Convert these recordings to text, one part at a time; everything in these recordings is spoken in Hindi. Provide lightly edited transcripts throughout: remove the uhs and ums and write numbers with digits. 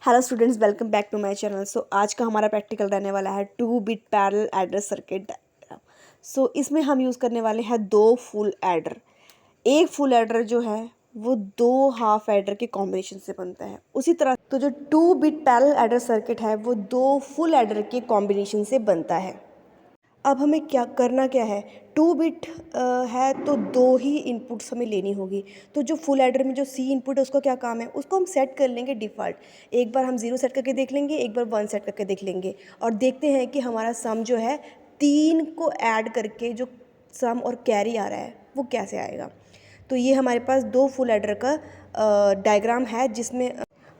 Hello students, welcome back to my channel. So आज का हमारा प्रैक्टिकल रहने वाला है two bit parallel adder circuit diagram. So इसमें हम यूज़ करने वाले हैं दो फुल एडर। एक फुल एडर जो है वो दो हाफ एडर के कॉम्बिनेशन से बनता है। उसी तरह तो जो 2-बिट पैरेलल एडर सर्किट है वो दो फुल एडर के कॉम्बिनेशन से बनता है। अब हमें क्या है, 2 बिट है तो दो ही इनपुट्स हमें लेनी होगी। तो जो फुल एडर में जो सी इनपुट है उसका क्या काम है, उसको हम सेट कर लेंगे डिफ़ॉल्ट। एक बार हम 0 सेट करके देख लेंगे, एक बार 1 सेट करके देख लेंगे और देखते हैं कि हमारा सम जो है 3 को ऐड करके जो सम और कैरी आ रहा है वो कैसे आएगा। तो ये हमारे पास दो फुल एडर का डायग्राम है जिसमें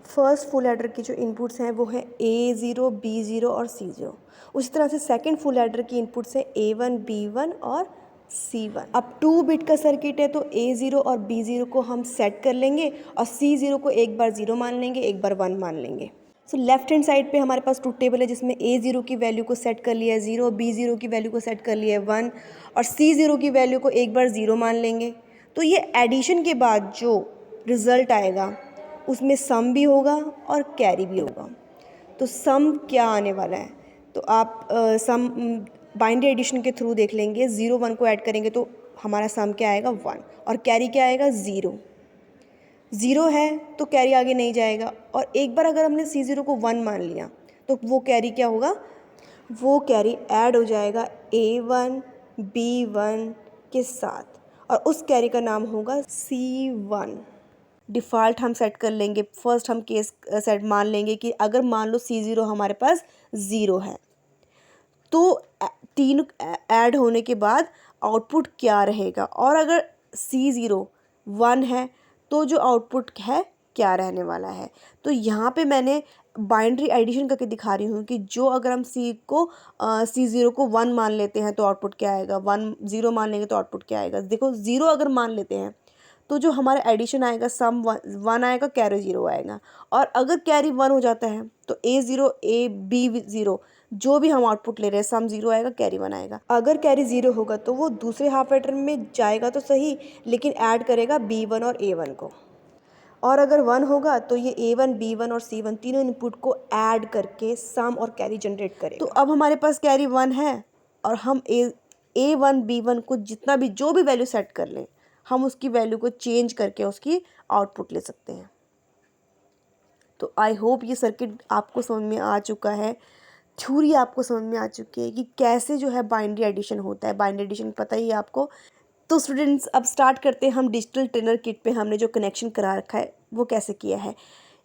फर्स्ट फुल एडर की जो इनपुट्स हैं वो है A0, B0 और C0। उसी तरह से सेकंड फुल एडर की इनपुट्स है A1, B1 और C1। अब 2 बिट का सर्किट है तो A0 और B0 को हम सेट कर लेंगे और C0 को एक बार 0 मान लेंगे, एक बार 1 मान लेंगे। सो लेफ्ट हैंड साइड पे हमारे पास ट्रूथ टेबल है जिसमें A0 की वैल्यू को सेट कर लिया है 0, B0 की वैल्यू को सेट कर लिया है 1 और C0 की वैल्यू को एक बार 0 मान लेंगे। तो ये एडिशन के बाद जो रिज़ल्ट आएगा उसमें सम भी होगा और कैरी भी होगा। तो सम क्या आने वाला है, तो आप सम बाइनरी एडिशन के थ्रू देख लेंगे। 0 1 को ऐड करेंगे तो हमारा सम क्या आएगा 1 और कैरी क्या आएगा 0। 0 है तो कैरी आगे नहीं जाएगा और एक बार अगर हमने C0 को 1 मान लिया तो वो कैरी क्या होगा, वो कैरी ऐड हो जाएगा A1 B1 के साथ और उस कैरी का नाम होगा C1। डिफ़ॉल्ट हम सेट कर लेंगे। फर्स्ट हम केस सेट मान लेंगे कि अगर मान लो C0 हमारे पास 0 है तो तीन ऐड होने के बाद आउटपुट क्या रहेगा, और अगर C0 1 है तो जो आउटपुट है क्या रहने वाला है। तो यहाँ पे मैंने बाइनरी एडिशन करके दिखा रही हूँ कि जो अगर हम C0 को 1 मान लेते हैं तो आउटपुट क्या आएगा, 1 0 मान लेंगे तो आउटपुट क्या आएगा। देखो 0 अगर मान लेते हैं तो जो हमारा एडिशन आएगा सम 1 आएगा, कैरी 0 आएगा और अगर कैरी 1 हो जाता है तो A0 B0 जो भी हम आउटपुट ले रहे हैं सम 0 आएगा, कैरी 1 आएगा। अगर कैरी 0 होगा तो वो दूसरे हाफ एडर में जाएगा तो सही, लेकिन ऐड करेगा B1 और A1 को। और अगर 1 होगा तो ये A1 B1 और C1 तीनों इनपुट को ऐड करके सम और कैरी जनरेट करेगा। तो अब हमारे पास कैरी 1 है और हम A1 B1 को जितना भी जो भी वैल्यू सेट कर लें हम उसकी वैल्यू को चेंज करके उसकी आउटपुट ले सकते हैं। तो आई होप ये सर्किट आपको समझ में आ चुका है, थ्योरी आपको समझ में आ चुकी है कि कैसे जो है बाइनरी एडिशन होता है। बाइनरी एडिशन पता ही है आपको। तो स्टूडेंट्स अब स्टार्ट करते हैं हम डिजिटल ट्रेनर किट पे हमने जो कनेक्शन करा रखा है वो कैसे किया है।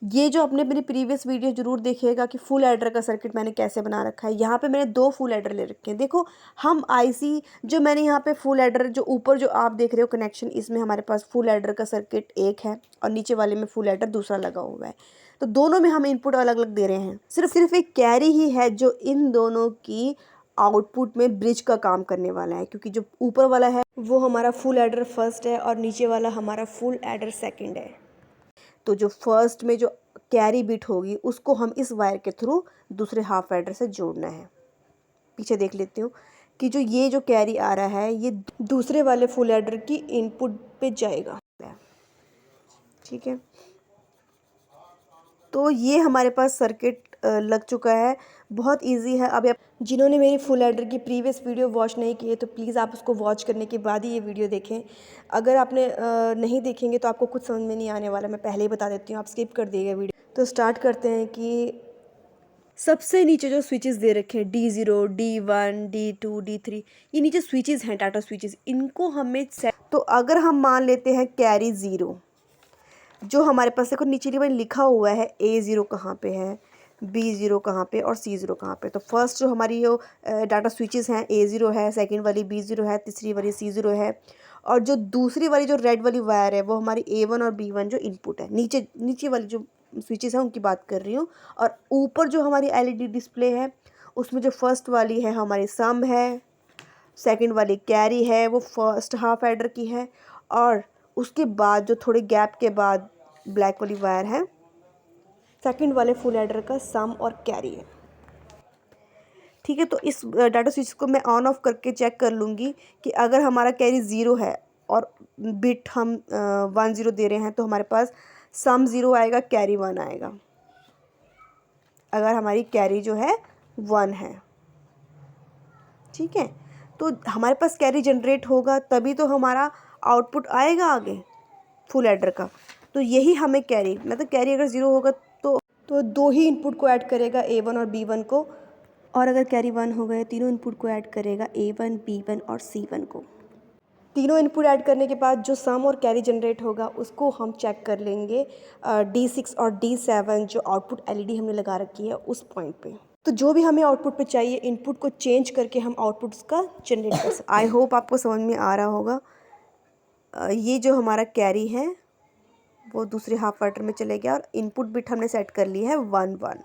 ये जो आपने मेरी प्रीवियस वीडियो ज़रूर देखिएगा कि फुल एडर का सर्किट मैंने कैसे बना रखा है। यहाँ पे मैंने दो फुल एडर ले रखे हैं। देखो हम आईसी जो मैंने यहाँ पे फुल एडर जो ऊपर जो आप देख रहे हो कनेक्शन, इसमें हमारे पास फुल एडर का सर्किट एक है और नीचे वाले में फुल एडर दूसरा लगा हुआ है। तो दोनों में हम इनपुट अलग अलग दे रहे हैं। सिर्फ एक कैरी ही है जो इन दोनों की आउटपुट में ब्रिज का काम करने वाला है, क्योंकि जो ऊपर वाला है वो हमारा फुल एडर फर्स्ट है और नीचे वाला हमारा फुल एडर सेकंड है। तो जो फर्स्ट में जो कैरी बिट होगी उसको हम इस वायर के थ्रू दूसरे हाफ एडर से जोड़ना है। पीछे देख लेती हूँ कि ये जो कैरी आ रहा है ये दूसरे वाले फुल एडर की इनपुट पे जाएगा। ठीक है, तो ये हमारे पास सर्किट लग चुका है। बहुत इजी है। अब आप जिन्होंने मेरी फुल एडर की प्रीवियस वीडियो वॉच नहीं की है तो प्लीज़ आप उसको वॉच करने के बाद ही ये वीडियो देखें। अगर आपने नहीं देखेंगे तो आपको कुछ समझ में नहीं आने वाला। मैं पहले ही बता देती हूँ, आप स्किप कर दिएगा वीडियो। तो स्टार्ट करते हैं कि सबसे नीचे जो स्विचेस दे रखे हैं D0, D1, D2, D3, ये नीचे स्विचेस हैं, टाटा स्विचेस, इनको हमें सेट। तो अगर हम मान लेते हैं कैरी 0, जो हमारे पास देखो नीचे में लिखा हुआ है A0 कहाँ पे है, B0 कहाँ पे और C0 कहाँ पे। तो फर्स्ट जो हमारी जो डाटा स्विचेस हैं A0 है, सेकंड वाली B0 है, तीसरी वाली C0 है और जो दूसरी वाली जो रेड वाली वायर है वो हमारी A1 और B1 जो इनपुट है। नीचे वाली जो स्विचेस हैं उनकी बात कर रही हूँ। और ऊपर जो हमारी LED डिस्प्ले है उसमें जो फर्स्ट वाली है हमारी सम है, सेकंड वाली कैरी है वो फर्स्ट हाफ एडर की है और उसके बाद जो थोड़े गैप के बाद ब्लैक वाली वायर है सेकंड वाले फुल एडर का सम और कैरी है। ठीक है, तो इस डाटा स्विच को मैं ऑन ऑफ करके चेक कर लूँगी कि अगर हमारा कैरी 0 है और बिट हम 1 0 दे रहे हैं तो हमारे पास सम 0 आएगा, कैरी 1 आएगा। अगर हमारी कैरी जो है 1 है, ठीक है। तो हमारे पास कैरी जनरेट होगा तभी तो हमारा आउटपुट आएगा आगे फुल एडर का। तो यही हमें कैरी, मतलब कैरी अगर 0 होगा तो 2 ही इनपुट को ऐड करेगा, A1 और B1 को, और अगर कैरी 1 हो गए तीनों इनपुट को ऐड करेगा, A1, B1 और C1 को। तीनों इनपुट ऐड करने के बाद जो सम और कैरी जनरेट होगा उसको हम चेक कर लेंगे D6 और D7 जो आउटपुट LED हमने लगा रखी है उस पॉइंट पे। तो जो भी हमें आउटपुट पे चाहिए, इनपुट को चेंज करके हम आउटपुट्स का जनरेट कर सकते। आई होप आपको समझ में आ रहा होगा। ये जो हमारा कैरी है वो दूसरे हाफ एडर में चले गया और इनपुट बिट हमने सेट कर ली है 1 1।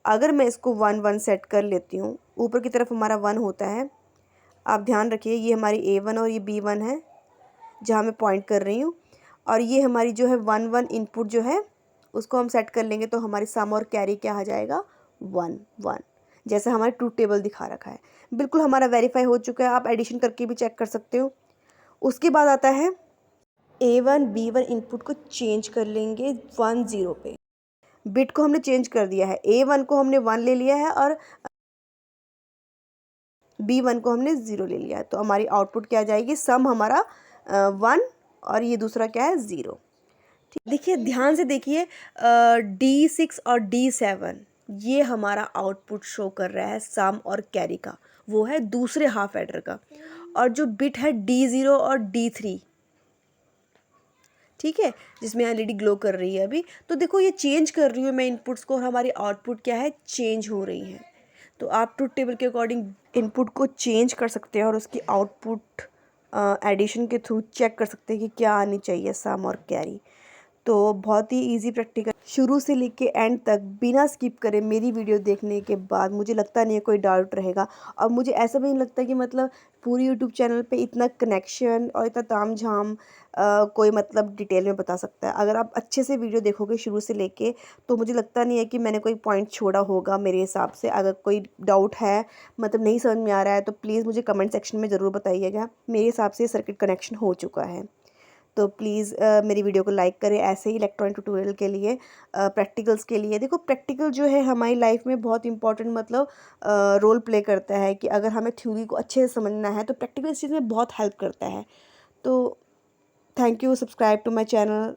अगर मैं इसको 1 1 सेट कर लेती हूँ, ऊपर की तरफ हमारा 1 होता है। आप ध्यान रखिए, ये हमारी A1 और ये B1 है जहाँ मैं पॉइंट कर रही हूँ, और ये हमारी जो है 1 1 इनपुट जो है उसको हम सेट कर लेंगे तो हमारी सम और कैरी क्या आ जाएगा 1 1, जैसे हमारे ट्रूथ टेबल दिखा रखा है। बिल्कुल हमारा वेरीफाई हो चुका है। आप एडिशन करके भी चेक कर सकते हो। उसके बाद आता है A1 B1 इनपुट को चेंज कर लेंगे 1 0 पे। बिट को हमने चेंज कर दिया है, A1 को हमने 1 ले लिया है और B1 को हमने 0 ले लिया है। तो हमारी आउटपुट क्या आ जाएगी, सम हमारा 1 और ये दूसरा क्या है 0। ठीक, देखिए ध्यान से देखिए, D6 और D7 ये हमारा आउटपुट शो कर रहा है सम और कैरी का, वो है दूसरे हाफ एडर का। और जो बिट है D0 और D3, ठीक है, जिसमें LED ग्लो कर रही है अभी, तो देखो ये चेंज कर रही हूँ मैं इनपुट्स को और हमारी आउटपुट क्या है, चेंज हो रही है। तो आप ट्रूथ टेबल के अकॉर्डिंग इनपुट को चेंज कर सकते हैं और उसकी आउटपुट एडिशन के थ्रू चेक कर सकते हैं कि क्या आनी चाहिए सम और कैरी। तो बहुत ही इजी प्रैक्टिकल, शुरू से लेके एंड तक बिना स्किप करे मेरी वीडियो देखने के बाद मुझे लगता नहीं है कोई डाउट रहेगा। और मुझे ऐसा भी नहीं लगता कि मतलब पूरी यूट्यूब चैनल पे इतना कनेक्शन और इतना तामझाम कोई मतलब डिटेल में बता सकता है। अगर आप अच्छे से वीडियो देखोगे शुरू से लेके तो मुझे लगता नहीं है कि मैंने कोई पॉइंट छोड़ा होगा मेरे हिसाब से। अगर कोई डाउट है, मतलब नहीं समझ में आ रहा है, तो प्लीज़ मुझे कमेंट सेक्शन में ज़रूर बताइएगा। मेरे हिसाब से सर्किट कनेक्शन हो चुका है। तो प्लीज़ मेरी वीडियो को लाइक करें ऐसे ही इलेक्ट्रॉनिक ट्यूटोरियल के लिए, प्रैक्टिकल्स के लिए। देखो प्रैक्टिकल जो है हमारी लाइफ में बहुत इंपॉर्टेंट मतलब रोल प्ले करता है कि अगर हमें थ्योरी को अच्छे से समझना है तो प्रैक्टिकल इस चीज़ में बहुत हेल्प करता है। तो thank you, subscribe to my channel.